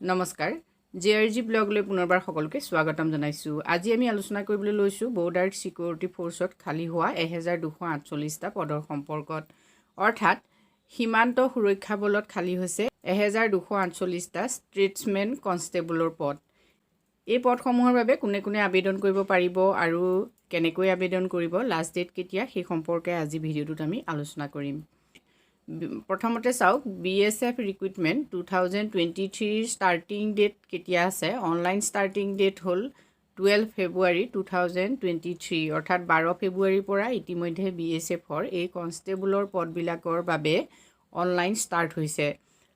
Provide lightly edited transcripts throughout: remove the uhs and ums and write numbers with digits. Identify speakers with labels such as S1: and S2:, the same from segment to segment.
S1: নমস্কাৰ জেআৰজি ব্লগলৈ পুনৰবাৰ সকলোকে স্বাগতম জনাইছোঁ। আজি আমি আলোচনা কৰিবলৈ লৈছোঁ বৰ্ডাৰ সিকিউৰিটি ফ'ৰ্চত খালী হোৱা 1248টা পদৰ সম্পৰ্কত। অৰ্থাৎ সীমান্ত সুৰক্ষা বলত খালী হৈছে 1248টা ট্ৰেডছমেন কনষ্টেবলৰ পদ। এই পদসমূহৰ বাবে কোনে কোনে আবেদন কৰিব পাৰিব আৰু কেনেকৈ আবেদন কৰিব, লাষ্ট ডেট কেতিয়া, সেই সম্পৰ্কে আজি ভিডিঅ'টোত আমি আলোচনা কৰিম। প্ৰথমতে চাওক BSF Recruitment 2023 ষ্টাৰ্টিং ডেট কেতিয়া আছে। অনলাইন ষ্টাৰ্টিং ডেট হ'ল 12 ফেব্ৰুৱাৰী 2023, অৰ্থাৎ 12 ফেব্ৰুৱাৰীৰ পৰা ইতিমধ্যে BSFৰ এই কনষ্টেবলৰ পদবিলাকৰ বাবে অনলাইন ষ্টাৰ্ট হৈছে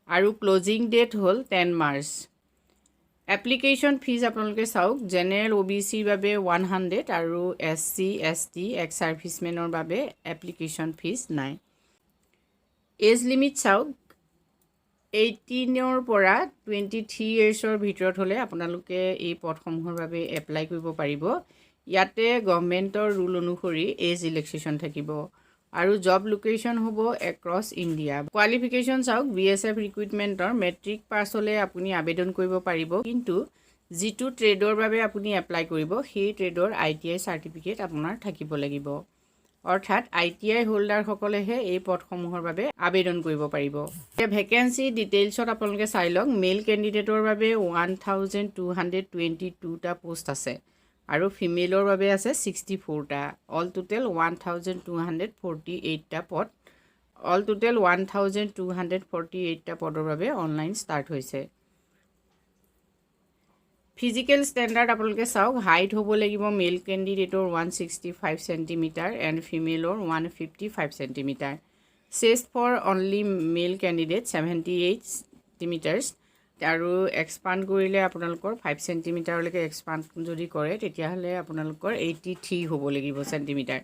S1: আৰু ক্লজিং ডেট হ'ল 10 মাৰ্চ। এপ্লিকেশ্যন ফিজ আপোনালোকে চাওক, জেনেৰেল OBCৰ বাবে 100 আৰু SC ST এক্স ছাৰ্ভিচমেনৰ বাবে এপ্লিকেশ্যন ফিজ নাই। এজ লিমিট চাওক, 18ৰ পৰা 23 ইয়াৰ্ছৰ ভিতৰত হ'লে আপোনালোকে এই পদসমূহৰ বাবে এপ্লাই কৰিব পাৰিব। ইয়াতে গভৰ্ণমেণ্টৰ ৰুল অনুসৰি এজ ৰিলেক্সেশ্যন থাকিব আৰু জব লোকেশ্যন হ'ব এক্ৰছ ইণ্ডিয়া। কোৱালিফিকেশ্যন চাওক, BSF ৰিক্ৰুইটমেণ্টৰ মেট্ৰিক পাছ হ'লে আপুনি আবেদন কৰিব পাৰিব, কিন্তু যিটো ট্ৰেডৰ বাবে আপুনি এপ্লাই কৰিব সেই ট্ৰেডৰ ITI চাৰ্টিফিকেট আপোনাৰ থাকিব লাগিব। অৰ্থাৎ ITI হোল্ডাৰসকলেহে এই পদসমূহৰ বাবে আবেদন কৰিব পাৰিব। এতিয়া ভেকেঞ্চি ডিটেইলছত আপোনালোকে চাই লওক। মেল কেণ্ডিডেটৰ বাবে 1222টা পোষ্ট আছে আৰু ফিমেলৰ বাবে আছে 64টা। অল টোটেল 1248টা পদ। অল টোটেল 1248টা পদৰ বাবে অনলাইন ষ্টাৰ্ট হৈছে। ফিজিকেল ষ্টেণ্ডাৰ্ড আপোনালোকে চাওক, হাইট হ'ব লাগিব মেল কেণ্ডিডেটৰ 165 চেণ্টিমিটাৰ এণ্ড ফিমেলৰ 155 চেণ্টিমিটাৰ। চেষ্ট ফৰ অনলি মেল কেণ্ডিডেট 78 চেণ্টিমিটাৰ্ছ আৰু এক্সপাণ্ড কৰিলে আপোনালোকৰ 5 চেণ্টিমিটাৰলৈকে এক্সপাণ্ড যদি কৰে তেতিয়াহ'লে আপোনালোকৰ 83 হ'ব লাগিব চেণ্টিমিটাৰ।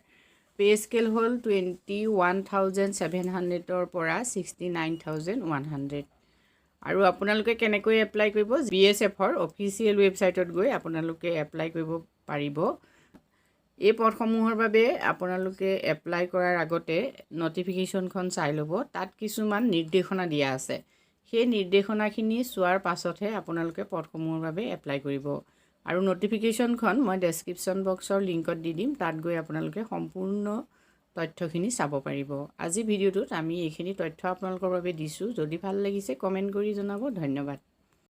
S1: পে' স্কেল হ'ল 21,700ৰ পৰা 69,100। আৰু আপোনালোকে কেনেকৈ এপ্লাই কৰিব, BSFৰ অফিচিয়েল ৱেবছাইটত গৈ আপোনালোকে এপ্লাই কৰিব পাৰিব। এই পদসমূহৰ বাবে আপোনালোকে এপ্লাই কৰাৰ আগতে নটিফিকেশ্যনখন চাই ল'ব। তাত কিছুমান নিৰ্দেশনা দিয়া আছে, সেই নিৰ্দেশনাখিনি চোৱাৰ পাছতহে আপোনালোকে পদসমূহৰ বাবে এপ্লাই কৰিব। আৰু নটিফিকেশ্যনখন মই ডেছক্ৰিপশ্যন বক্সৰ লিংকত দি দিম, তাত গৈ আপোনালোকে সম্পূৰ্ণ তথ্যখিনি চাব পাৰিব। আজি ভিডিঅ'টোত আমি এইখিনি তথ্য আপোনালোকৰ বাবে দিছোঁ। যদি ভাল লাগিছে কমেণ্ট কৰি জনাব। ধন্যবাদ।